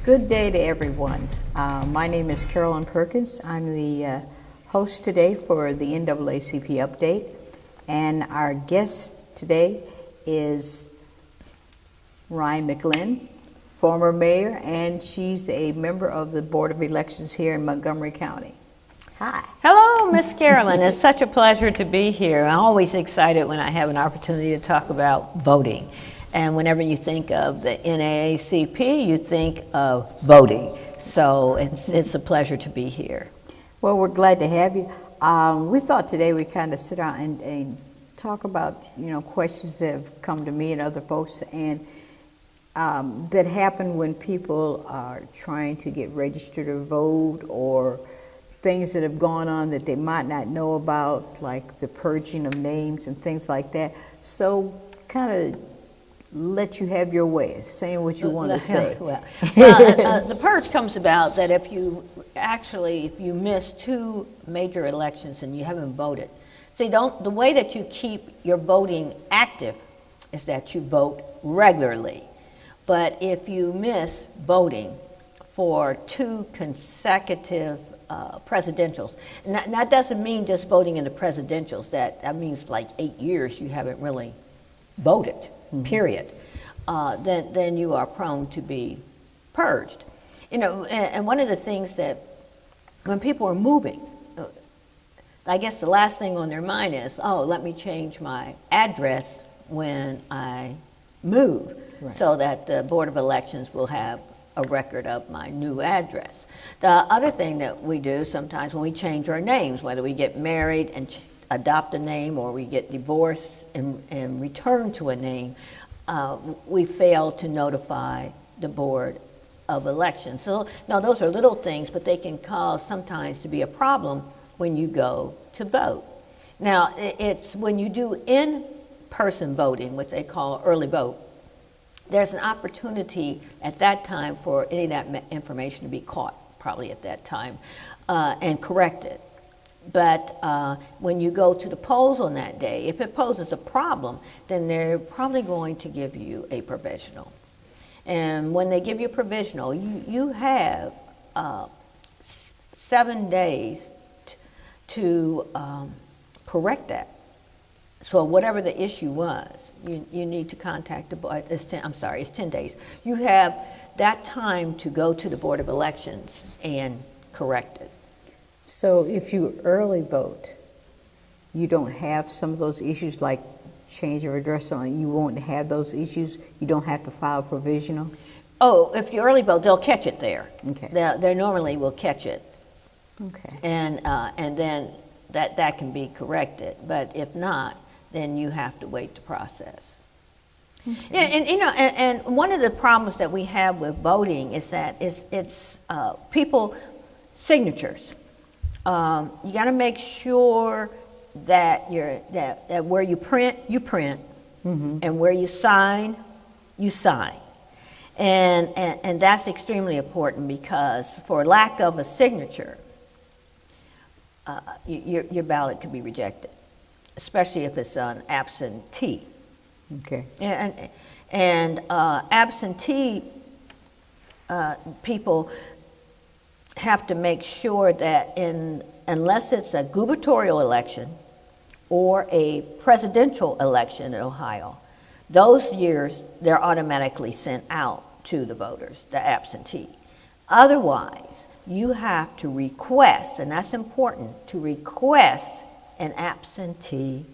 Good day to everyone. My name is Carolyn Perkins. I'm the host today for the NAACP update, and our guest today is Rhine McLin, former mayor, and she's a member of the Board of Elections here in Montgomery County. Hi. Hello, Miss Carolyn. It's such a pleasure to be here. I'm always excited when I have an opportunity to talk about voting. And whenever you think of the NAACP, you think of voting. So it's a pleasure to be here. Well, we're glad to have you. We thought today we'd kind of sit down and talk about, questions that have come to me and other folks and that happen when people are trying to get registered to vote, or things that have gone on that they might not know about, like the purging of names and things like that. So kind of let you have your way of saying what you want to say. The purge comes about that if you miss two major elections and you haven't voted. See, the way that you keep your voting active is that you vote regularly. But if you miss voting for two consecutive presidentials, and that doesn't mean just voting in the presidentials, that means like 8 years you haven't really voted. Period. Then you are prone to be purged. And one of the things that when people are moving, I guess the last thing on their mind is, let me change my address when I move, right, so that the Board of Elections will have a record of my new address. The other thing that we do sometimes when we change our names, whether we get married and adopt a name, or we get divorced and return to a name, we fail to notify the Board of Elections. So, no, those are little things, but they can cause sometimes to be a problem when you go to vote. Now, it's when you do in-person voting, which they call early vote, there's an opportunity at that time for any of that information to be caught, probably at that time, and corrected. But when you go to the polls on that day, if it poses a problem, then they're probably going to give you a provisional. And when they give you a provisional, you have 7 days to correct that. So whatever the issue was, you need to contact the board. It's 10 days. You have that time to go to the Board of Elections and correct it. So if you early vote, you don't have some of those issues like change of address, you won't have those issues? You don't have to file provisional? Oh, if you early vote, they'll catch it there. Okay. They normally will catch it. Okay. And then that can be corrected. But if not, then you have to wait the process. Okay. And one of the problems that we have with voting is that it's people signatures. You got to make sure that that where you print, mm-hmm, and where you sign, and that's extremely important, because for lack of a signature, your ballot could be rejected, especially if it's an absentee. Okay. And absentee people have to make sure that unless it's a gubernatorial election or a presidential election in Ohio, those years they're automatically sent out to the voters, the absentee. Otherwise, you have to request, and that's important, to request an absentee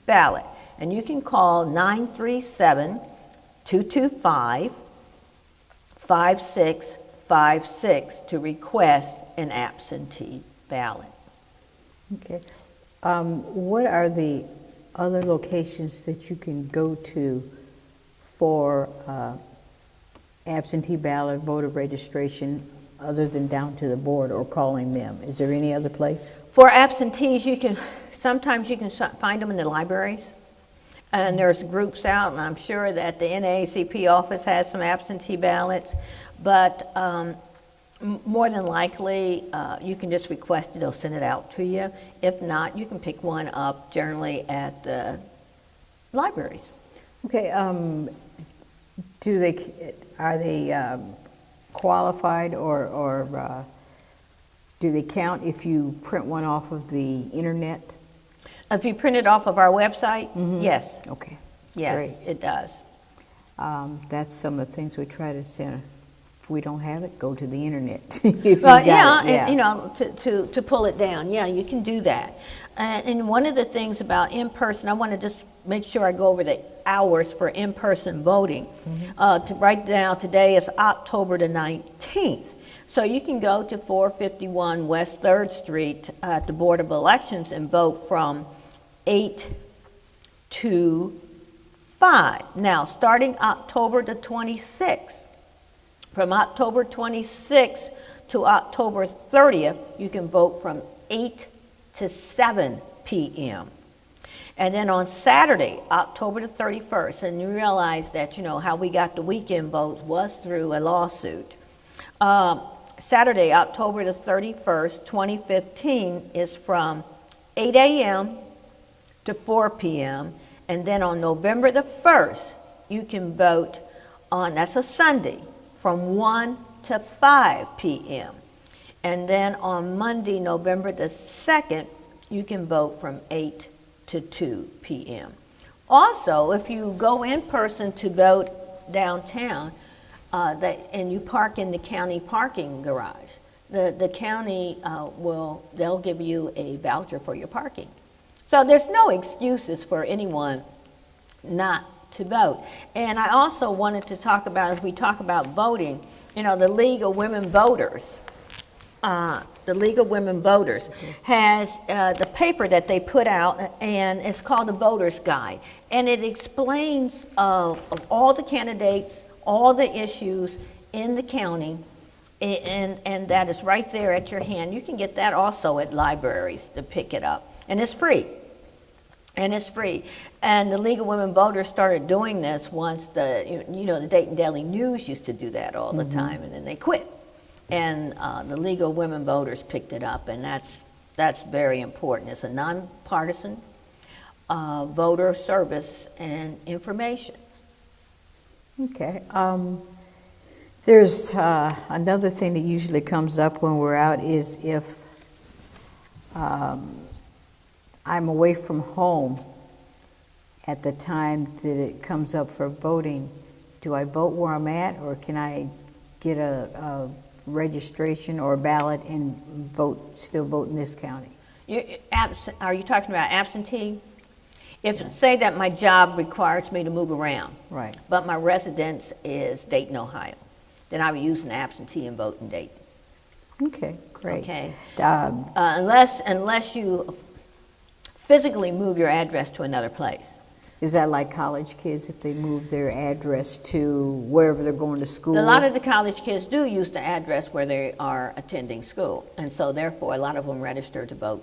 ballot. And you can call 937-225-5656 to request an absentee ballot. Okay. What are the other locations that you can go to for absentee ballot voter registration other than down to the board or calling them? Is there any other place? For absentees, sometimes you can find them in the libraries. And there's groups out, and I'm sure that the NAACP office has some absentee ballots. But more than likely, you can just request it, they'll send it out to you. If not, you can pick one up generally at the libraries. Okay, are they qualified, or do they count if you print one off of the internet? If you print it off of our website, yes. Okay. Yes, Great. it does. That's some of the things we try to say. If we don't have it, go to the internet. If Well, you got it, and, you know, to pull it down, yeah, you can do that. And one of the things about in-person, I want to just make sure I go over the hours for in-person voting. To write down, today is October the 19th. So you can go to 451 West 3rd Street at the Board of Elections and vote from 8 to 5. Now, starting October the 26th, from October 26th to October 30th, you can vote from 8 to 7 p.m. And then on Saturday, October the 31st, and you realize that, you know, how we got the weekend votes was through a lawsuit. Saturday, October the 31st, 2015, is from 8 a.m. to 4 p.m. And then on November the 1st, you can vote on, that's a Sunday, from 1 to 5 p.m. And then on Monday, November the 2nd, you can vote from 8 to 2 p.m. Also, if you go in person to vote downtown, and you park in the county parking garage, the county they'll give you a voucher for your parking. So there's no excuses for anyone not to vote. And I also wanted to talk about, as we talk about voting, you know, the League of Women Voters. The League of Women Voters has the paper that they put out, and it's called the Voter's Guide. And it explains of all the candidates, all the issues in the county, and that is right there at your hand. You can get that also at libraries to pick it up. And it's free. And it's free. And the League of Women Voters started doing this once the Dayton Daily News used to do that all the time, and then they quit. And the League of Women Voters picked it up, and that's very important. It's a nonpartisan voter service and information. Okay. There's another thing that usually comes up when we're out is if I'm away from home at the time that it comes up for voting, do I vote where I'm at, or can I get a registration or a ballot and still vote in this county? Are you talking about absentee? Say that my job requires me to move around, right, but my residence is Dayton, Ohio, then I would use an absentee and vote in Dayton. Okay, great. Okay. Unless you physically move your address to another place. Is that like college kids, if they move their address to wherever they're going to school? A lot of the college kids do use the address where they are attending school, and so therefore a lot of them register to vote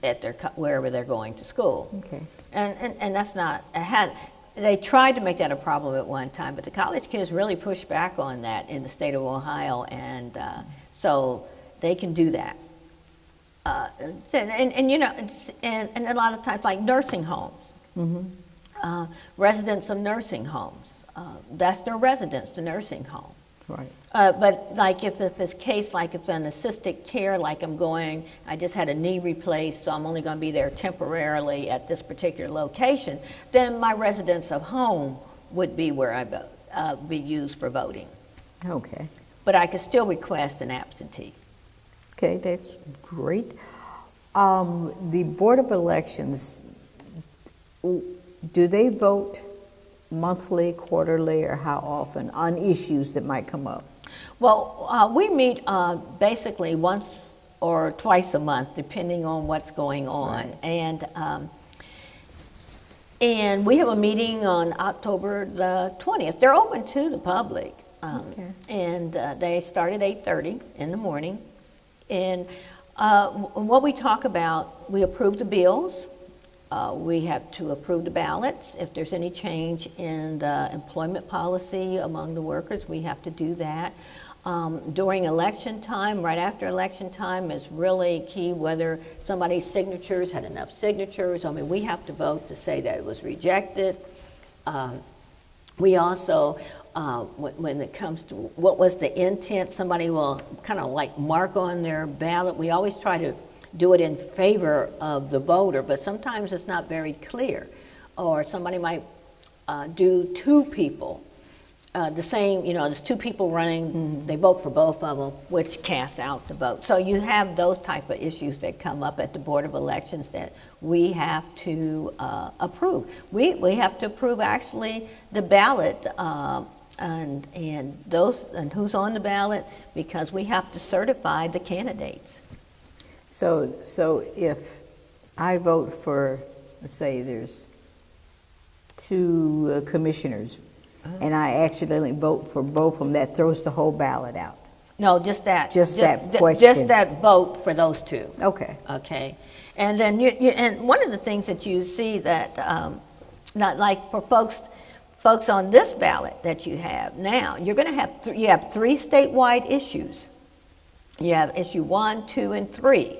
at wherever they're going to school. Okay. And that's not, they tried to make that a problem at one time, but the college kids really pushed back on that in the state of Ohio, and so they can do that. And a lot of times, like nursing homes, residents of nursing homes, that's their residence, the nursing home. Right. But like if it's a case like if an assisted care, like I just had a knee replaced, so I'm only going to be there temporarily at this particular location, then my residence of home would be where I vote, be used for voting. Okay. But I could still request an absentee. Okay, that's great. The Board of Elections, do they vote monthly, quarterly, or how often on issues that might come up? Well, we meet basically once or twice a month, depending on what's going on. Right. And we have a meeting on October the 20th. They're open to the public. Okay. And they start at 8:30 in the morning. And what we talk about, we approve the bills. We have to approve the ballots. If there's any change in the employment policy among the workers, we have to do that. During election time, right after election time is really key, whether somebody's signatures had enough signatures. I mean, we have to vote to say that it was rejected. We also, when it comes to what was the intent, somebody will kind of like mark on their ballot. We always try to do it in favor of the voter, but sometimes it's not very clear. Or somebody might do two people. The same, there's two people running, they vote for both of them, which casts out the vote. So you have those type of issues that come up at the Board of Elections that we have to approve. We have to approve actually the ballot and who's on the ballot, because we have to certify the candidates. So if I vote for, let's say there's two commissioners, and I accidentally vote for both of them, that throws the whole ballot out. No, just that. Just that question. Just that vote for those two. Okay. Okay. And then and one of the things that you see that, not like for folks on this ballot that you have now, you're going to have you have three statewide issues. You have issue 1, 2, and 3.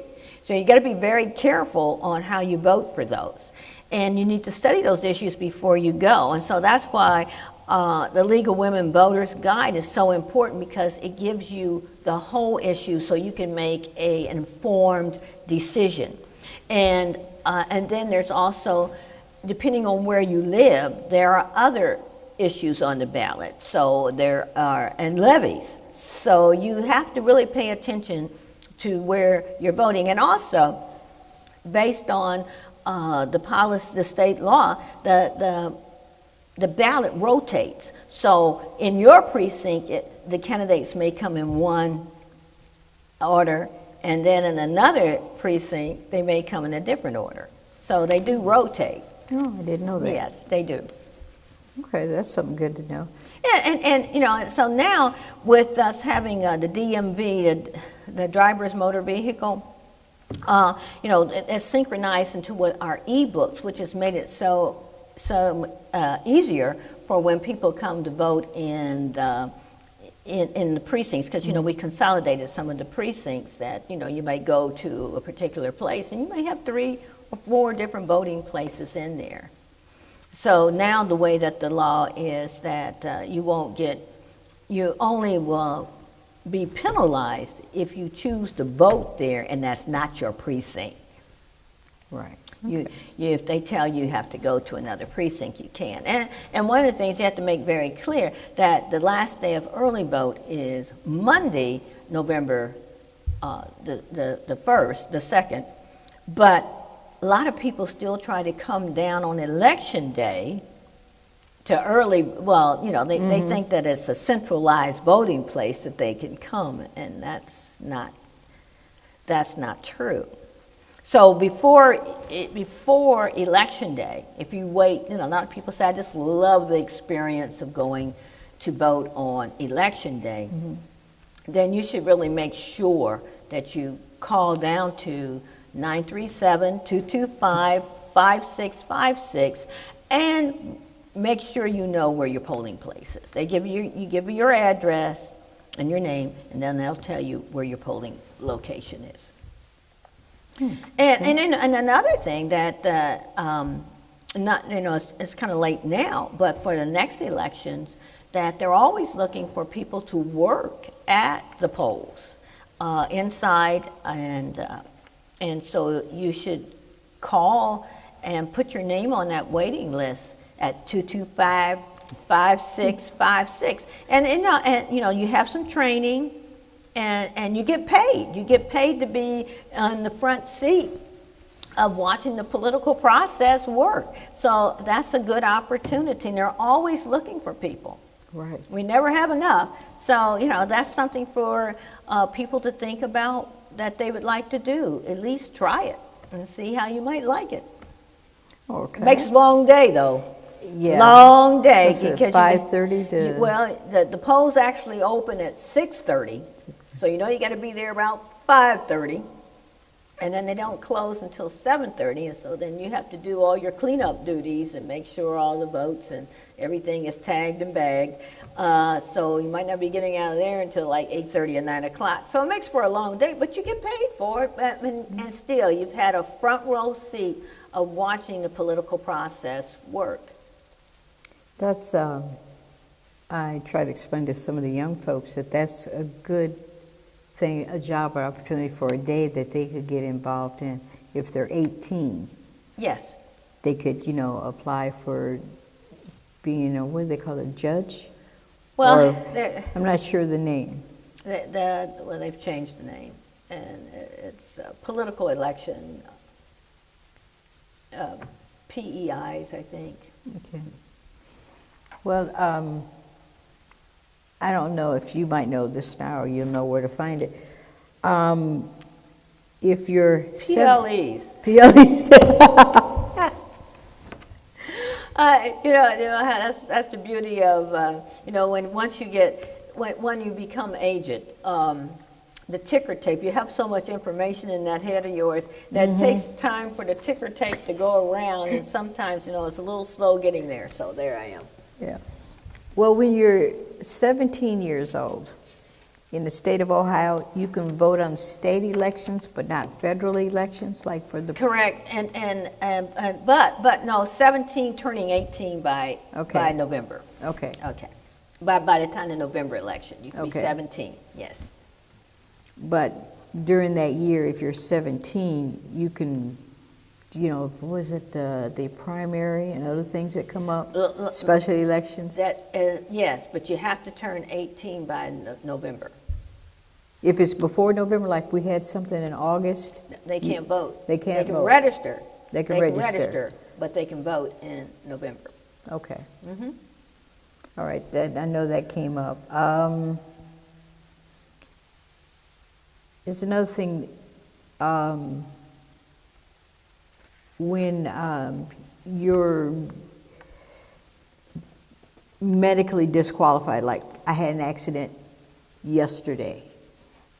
So you got to be very careful on how you vote for those. And you need to study those issues before you go. And so that's why the League of Women Voters Guide is so important, because it gives you the whole issue so you can make an informed decision. And then there's also, depending on where you live, there are other issues on the ballot. So there are, and levies. So you have to really pay attention to where you're voting. And also, based on the policy, the state law, the ballot rotates. So in your precinct, the candidates may come in one order, and then in another precinct, they may come in a different order. So they do rotate. Oh, I didn't know that. Yes, they do. Okay, that's something good to know. And so now with us having the DMV, the driver's motor vehicle, it's synchronized into what our e-books, which has made it so easier for when people come to vote in the precincts, because we consolidated some of the precincts that you may go to a particular place and you may have 3 or 4 different voting places in there. So now the way that the law is that you only will be penalized if you choose to vote there and that's not your precinct. Right. Okay. If they tell you have to go to another precinct, you can. And one of the things you have to make very clear, that the last day of early vote is Monday, November the 1st, the 2nd, but a lot of people still try to come down on election day to early, they think that it's a centralized voting place that they can come, and that's not true. So before election day, if you wait, a lot of people say, I just love the experience of going to vote on election day, then you should really make sure that you call down to 937-225-5656 and make sure you know where your polling place is. You give your address and your name, and then they'll tell you where your polling location is. And another thing that it's kind of late now, but for the next elections, that they're always looking for people to work at the polls inside, and so you should call and put your name on that waiting list at 225-5656, and you have some training. And you get paid. You get paid to be on the front seat of watching the political process work. So that's a good opportunity. And they're always looking for people. Right. We never have enough. So, that's something for people to think about that they would like to do. At least try it and see how you might like it. Okay. It makes a long day, though. Yeah. Long day. 5:30 to... the polls actually open at 6:30. So you got to be there about 5:30, and then they don't close until 7:30, and so then you have to do all your cleanup duties and make sure all the votes and everything is tagged and bagged. So you might not be getting out of there until like 8:30 or 9 o'clock. So it makes for a long day, but you get paid for it, and still you've had a front row seat of watching the political process work. That's, I try to explain to some of the young folks that that's a good thing, a job or opportunity for a day that they could get involved in. If they're 18, Yes. they could, apply for being what do they call it, judge? Well, Or, I'm not sure the name. well, they've changed the name, and it's political election, PEIs, I think. Okay. Well, I don't know if you might know this now or you'll know where to find it. If you're PLEs. PLEs. That's the beauty of when you become aged, the ticker tape. You have so much information in that head of yours that it takes time for the ticker tape to go around, and sometimes it's a little slow getting there. So there I am. Yeah. Well, when you're 17 years old in the state of Ohio, you can vote on state elections, but not federal elections, like for the. Correct, but no, 17 turning 18 by November. Okay. Okay. By the time of the November election, you can be 17. Yes. But during that year, if you're 17, you can, was it the primary and other things that come up, special elections? Yes, but you have to turn 18 by November. If it's before November, like we had something in August, they can't vote. They can't vote. They can register. They can register, but they can vote in November. Okay. Mm-hmm. All right. I know that came up. It's another thing. When you're medically disqualified, like I had an accident yesterday,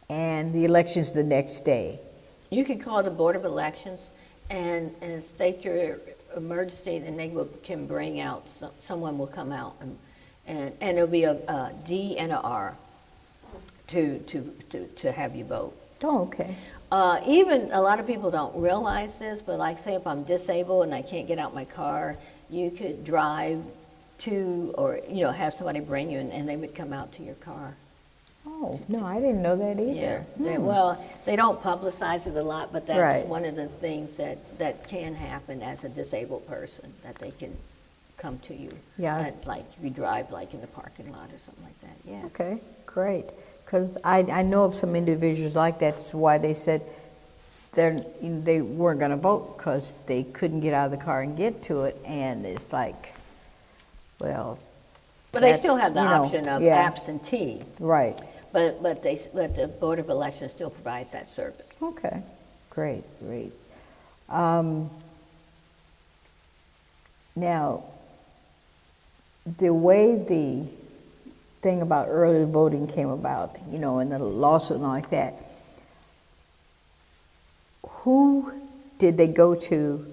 and the election's the next day. You can call the Board of Elections and state your emergency, and they can bring out, someone will come out, and it'll be a D and a R to have you vote. Oh, okay. Even a lot of people don't realize this, but like say if I'm disabled and I can't get out my car, you could drive to, or have somebody bring you, and they would come out to your car. Oh, no, I didn't know that either. Yeah. They don't publicize it a lot, but that's Right. one of the things that can happen as a disabled person, that they can come to you. Yeah. Like you drive like in the parking lot or something like that. Yes. Okay, great. Because I know of some individuals like that. That's why they said they weren't going to vote because they couldn't get out of the car and get to it. And it's like, well. But they still have the option of yeah. absentee. Right. But the Board of Elections still provides that service. Okay, great. Now, the way the thing about early voting came about, and the lawsuit and all like that, who did they go to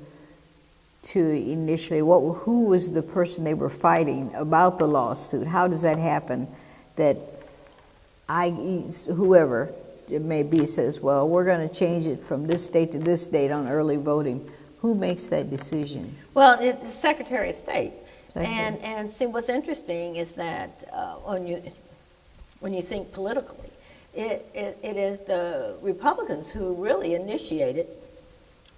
initially? Who was the person they were fighting about the lawsuit? How does that happen? That whoever it may be says, well, we're going to change it from this date to this date on early voting. Who makes that decision? Well, the Secretary of State. And see, what's interesting is that when you think politically, it is the Republicans who really initiated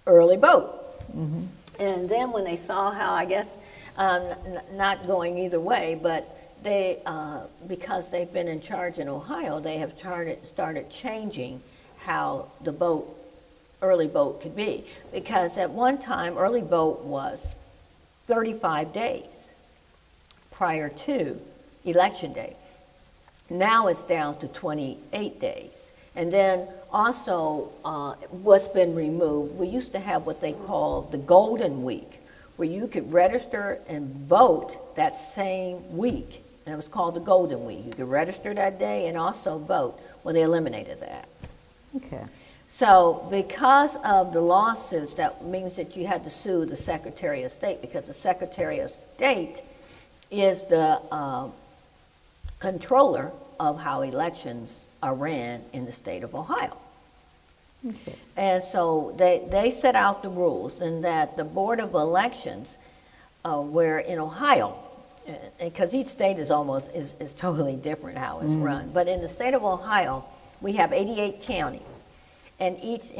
early vote. Mm-hmm. And then when they saw how, I guess, not going either way, but they, because they've been in charge in Ohio, they have started changing how the early vote could be. Because at one time, early vote was 35 days prior to Election Day. Now it's down to 28 days. And then also what's been removed, we used to have what they call the Golden Week, where you could register and vote that same week. And it was called the Golden Week. You could register that day and also vote. Well, they eliminated that. Okay. So because of the lawsuits, that means that you had to sue the Secretary of State, because the Secretary of State is the controller of how elections are ran in the state of Ohio. Okay. And so they set out the rules, and that the Board of Elections, where in Ohio, because each state is totally different how it's run. But in the state of Ohio, we have 88 counties, and each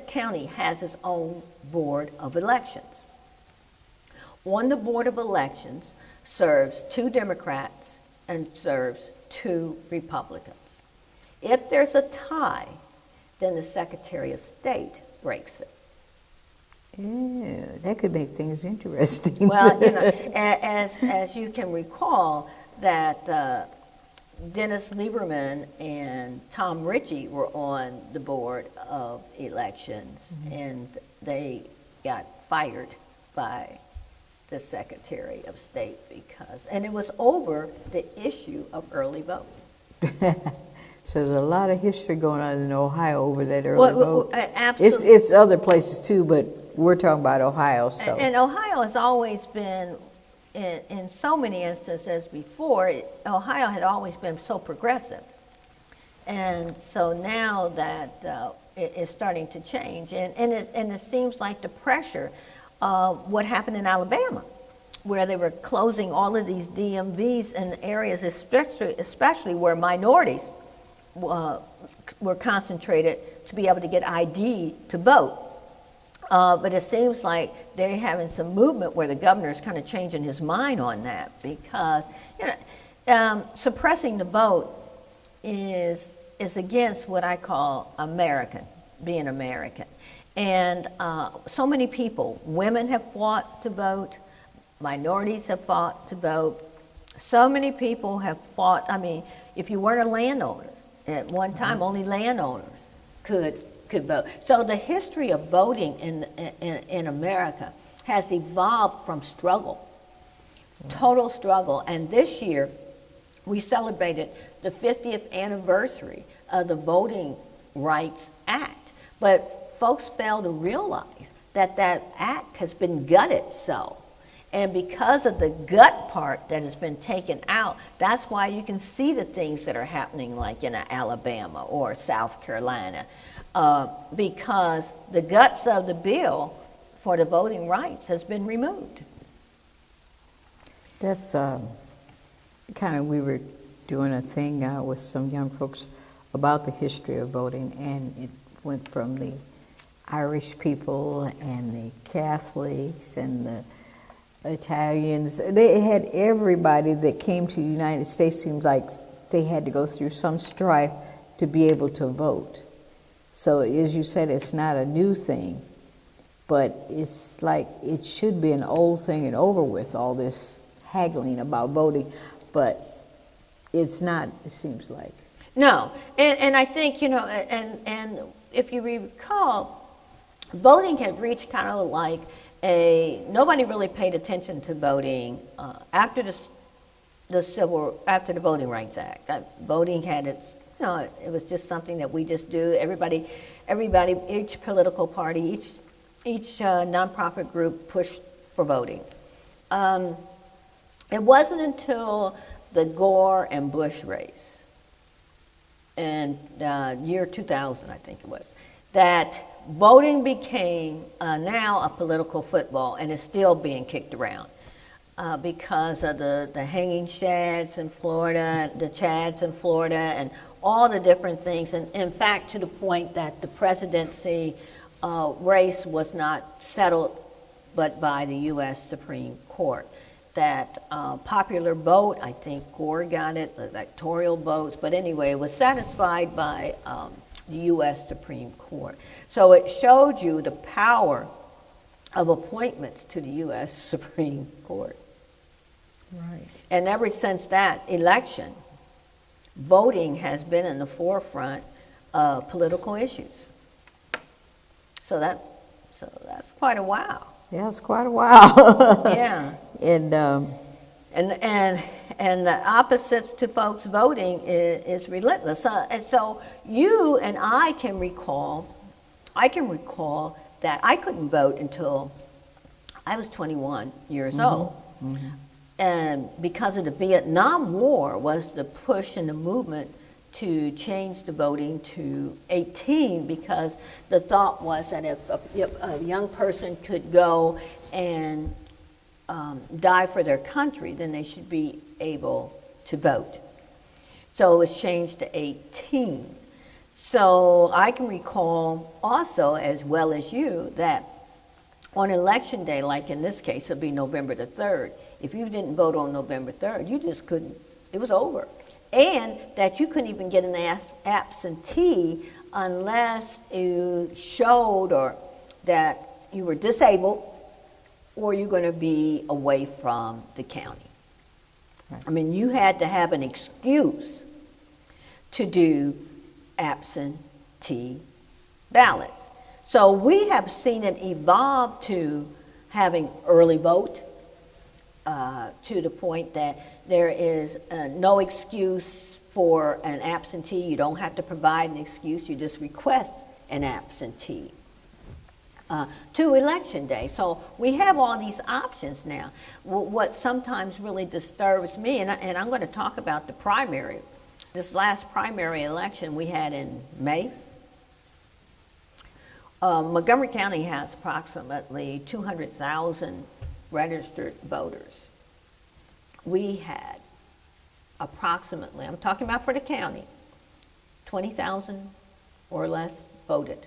county has its own board of elections. On the board of elections serves 2 Democrats and serves 2 Republicans. If there's a tie, then the Secretary of State breaks it. Yeah, that could make things interesting. Well, as you can recall, that Dennis Lieberman and Tom Ritchie were on the board of elections, and they got fired by the Secretary of State and it was over the issue of early vote. So there's a lot of history going on in Ohio over that early vote. Absolutely. It's other places too, but we're talking about Ohio. So. And Ohio has always been, in so many instances before, Ohio had always been so progressive. And so now that it is starting to change, and it seems like the pressure of what happened in Alabama, where they were closing all of these DMVs in areas, especially where minorities were concentrated, to be able to get ID to vote. But it seems like they're having some movement where the governor is kind of changing his mind on that, because suppressing the vote is against what I call being American. And so many people, women have fought to vote, minorities have fought to vote. So many people have fought. I mean, if you weren't a landowner, at one time only landowners could vote. So the history of voting in America has evolved from struggle, total struggle. And this year, we celebrated the 50th anniversary of the Voting Rights Act. But folks fail to realize that act has been gutted so. And because of the gut part that has been taken out, that's why you can see the things that are happening like in Alabama or South Carolina, because the guts of the bill for the voting rights has been removed. That's kind of, we were doing a thing with some young folks about the history of voting, and it went from the Irish people and the Catholics and the Italians. They had everybody that came to the United States. Seems like they had to go through some strife to be able to vote. So as you said, it's not a new thing, but it's like it should be an old thing and over with, all this haggling about voting, but it's not, it seems like. No, and I think, and if you recall, voting had reached kind of like nobody really paid attention to voting after the Voting Rights Act. Voting had its, it was just something that we just do. Everybody, each political party, each nonprofit group pushed for voting. It wasn't until the Gore and Bush race, in year 2000, I think it was, that voting became now a political football, and is still being kicked around because of the hanging chads in Florida, and all the different things. And in fact, to the point that the presidency race was not settled but by the U.S. Supreme Court. That popular vote, I think Gore got it, the electoral votes, but anyway, it was satisfied by the U.S. Supreme Court. So it showed you the power of appointments to the U.S. Supreme Court. Right. And ever since that election, voting has been in the forefront of political issues. So that's quite a while. Yeah, it's quite a while. Yeah. And the opposites to folks voting is relentless. And so you and I can recall that I couldn't vote until I was 21 years old. Mm-hmm. And because of the Vietnam War was the push and the movement to change the voting to 18, because the thought was that if a young person could go and die for their country, then they should be able to vote. So it was changed to 18. So I can recall also, as well as you, that on election day, like in this case, it'll be November the 3rd, if you didn't vote on November 3rd, you just couldn't, it was over. And that you couldn't even get an absentee unless you showed or that you were disabled or you're going to be away from the county. Right. I mean, you had to have an excuse to do absentee ballots. So we have seen it evolve to having early vote, to the point that there is no excuse for an absentee. You don't have to provide an excuse. You just request an absentee to election day. So we have all these options now. What sometimes really disturbs me, and I'm going to talk about the primary. This last primary election we had in May, Montgomery County has approximately 200,000 registered voters. We had approximately, I'm talking about for the county, 20,000 or less voted.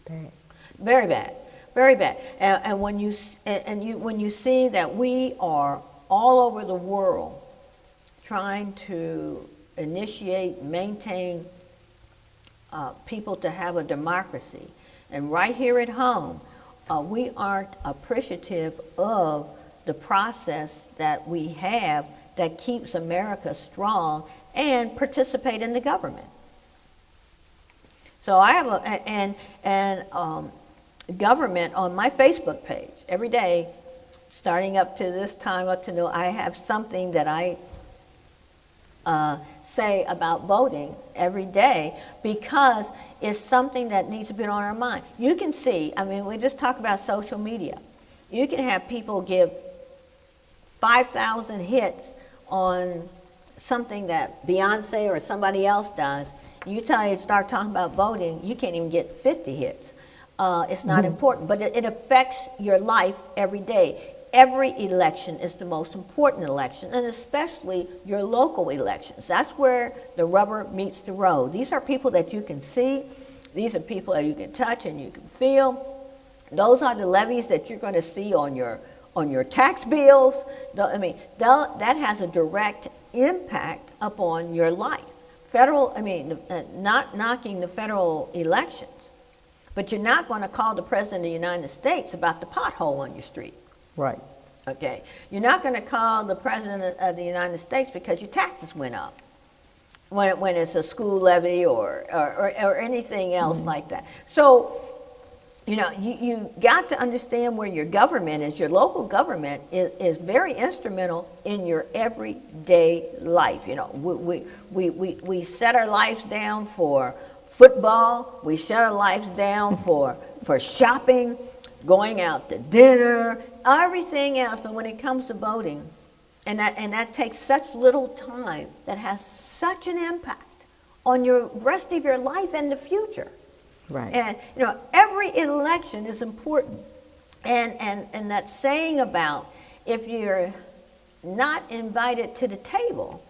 Bad. Very bad, very bad. And when you see that we are all over the world trying to initiate, maintain people to have a democracy, and right here at home, we aren't appreciative of the process that we have that keeps America strong and participate in the government. So I have government on my Facebook page every day, starting up to this time up to now. I have something that I say about voting every day because it's something that needs to be on our mind. You can see, I mean, we just talk about social media. You can have people give 5,000 hits on something that Beyonce or somebody else does. You start talking about voting, you can't even get 50 hits. It's not important, but it affects your life every day. Every election is the most important election, and especially your local elections. That's where the rubber meets the road. These are people that you can see. These are people that you can touch and you can feel. Those are the levies that you're going to see on your tax bills. I mean, that has a direct impact upon your life. Not knocking the federal elections, but you're not going to call the President of the United States about the pothole on your street. Right. Okay. You're not going to call the President of the United States because your taxes went up when it's a school levy or anything else like that. So, you got to understand where your government is. Your local government is very instrumental in your everyday life. We set our lives down for football. We set our lives down for shopping, going out to dinner, everything else. But when it comes to voting, and that takes such little time, that has such an impact on your rest of your life and the future. Right. And every election is important. And that saying about if you're not invited to the table,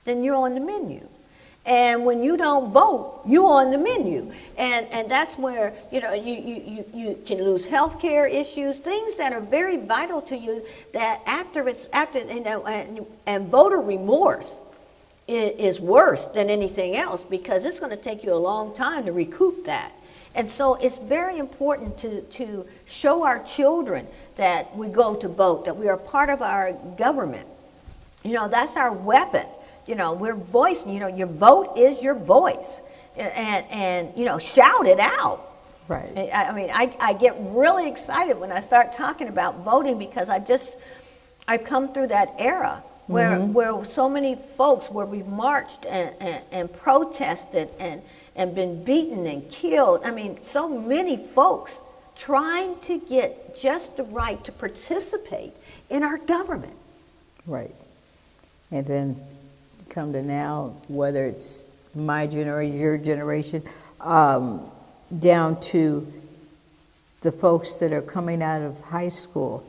then you're on the menu. And when you don't vote, you're on the menu. And that's where you can lose health care issues, things that are very vital to you, that and voter remorse is worse than anything else, because it's going to take you a long time to recoup that. And so it's very important to show our children that we go to vote, that we are part of our government. That's our weapon. We're voicing, your vote is your voice. And shout it out. Right. I get really excited when I start talking about voting, because I've come through that era where so many folks, where we've marched and protested and been beaten and killed. So many folks trying to get just the right to participate in our government. Right. And then come to now, whether it's my generation, your generation, down to the folks that are coming out of high school,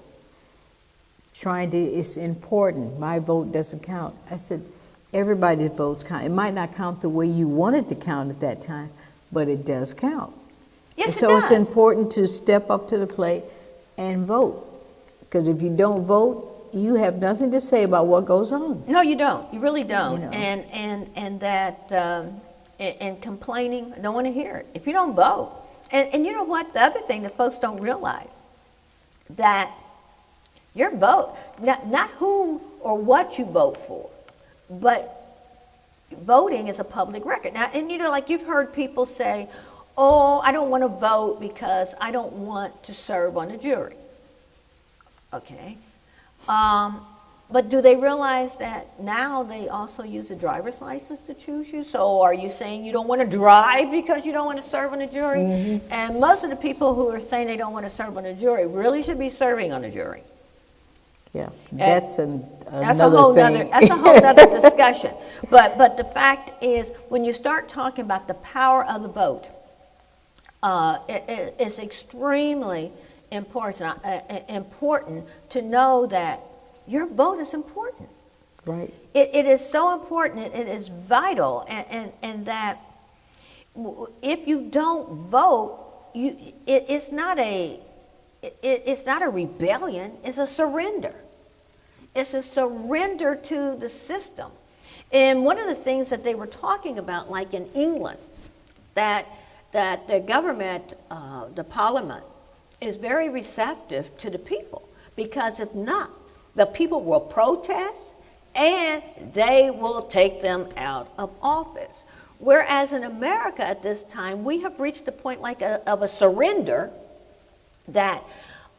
it's important. My vote doesn't count. I said, everybody's votes count. It might not count the way you want it to count at that time, but it does count. Yes, and so it does. it's important to step up to the plate and vote. Because if you don't vote, you have nothing to say about what goes on. No, you don't. You really don't. You know. And that and complaining, I don't want to hear it. If you don't vote, and you know what? The other thing that folks don't realize, that your vote, not whom or what you vote for, but voting is a public record. Now, and you know, like you've heard people say, oh, I don't want to vote because I don't want to serve on a jury. Okay. But do they realize that now they also use a driver's license to choose you? So are you saying you don't want to drive because you don't want to serve on a jury? Mm-hmm. And most of the people who are saying they don't want to serve on a jury really should be serving on a jury. Yeah, that's another thing. That's a whole other discussion. But the fact is, when you start talking about the power of the vote, it's extremely important to know that your vote is important. Right. It is so important. It is vital, and that if you don't vote, it's not a rebellion. It's a surrender. It's a surrender to the system. And one of the things that they were talking about, like in England, that the government, the parliament, is very receptive to the people, because if not, the people will protest and they will take them out of office. Whereas in America at this time, we have reached the point of a surrender that,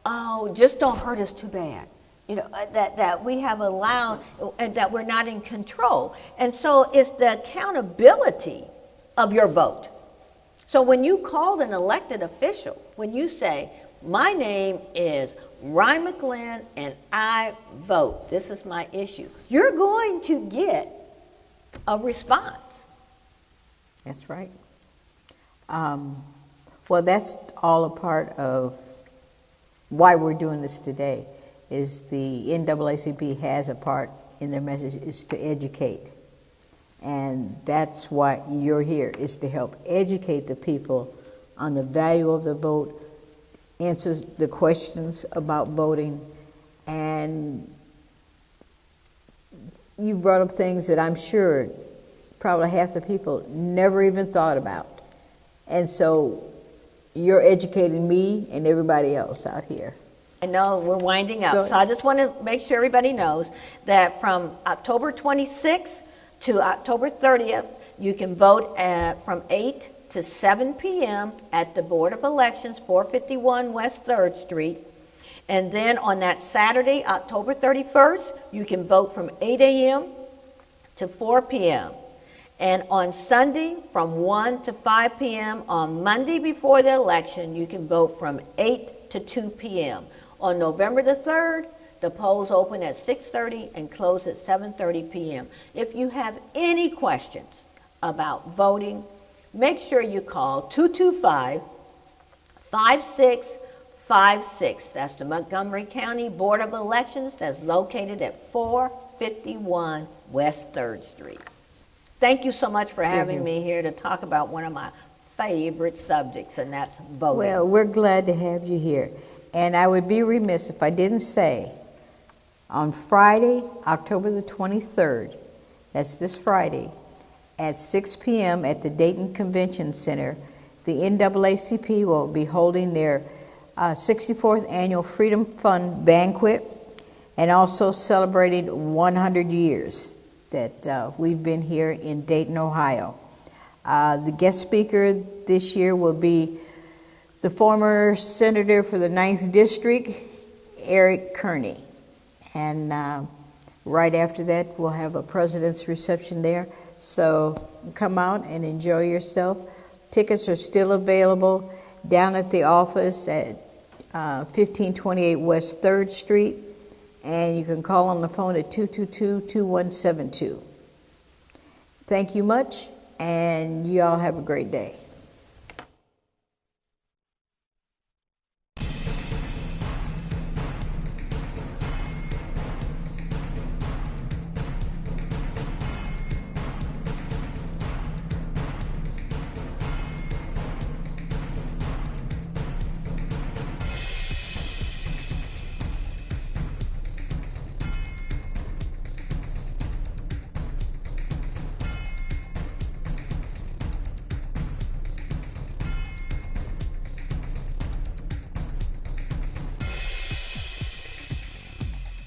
oh, just don't hurt us too bad. You know, that we have allowed, and that we're not in control. And so it's the accountability of your vote. So when you call an elected official, when you say, my name is Rhine McLin and I vote, this is my issue, you're going to get a response. That's right. Well, that's all a part of why we're doing this today, is the NAACP has a part in their message is to educate. And that's why you're here, is to help educate the people on the value of the vote, answer the questions about voting, and you brought up things that I'm sure probably half the people never even thought about. And so you're educating me and everybody else out here. I know we're winding up, so I just want to make sure everybody knows that from October 26th to October 30th, you can vote from 8 to 7 p.m. at the Board of Elections, 451 West 3rd Street. And then on that Saturday, October 31st, you can vote from 8 a.m. to 4 p.m. And on Sunday, from 1 to 5 p.m. On Monday before the election, you can vote from 8 to 2 p.m. On November the 3rd, the polls open at 6:30 and close at 7:30 p.m. If you have any questions about voting, make sure you call 225-5656. That's the Montgomery County Board of Elections, that's located at 451 West 3rd Street. Thank you so much for having me here to talk about one of my favorite subjects, and that's voting. Well, we're glad to have you here. And I would be remiss if I didn't say, on Friday, October the 23rd, that's this Friday, at 6 p.m. at the Dayton Convention Center, the NAACP will be holding their 64th Annual Freedom Fund Banquet, and also celebrating 100 years that we've been here in Dayton, Ohio. The guest speaker this year will be the former senator for the 9th District, Eric Kearney. And right after that, we'll have a president's reception there. So come out and enjoy yourself. Tickets are still available down at the office at 1528 West 3rd Street. And you can call on the phone at 222-2172. Thank you much, and you all have a great day.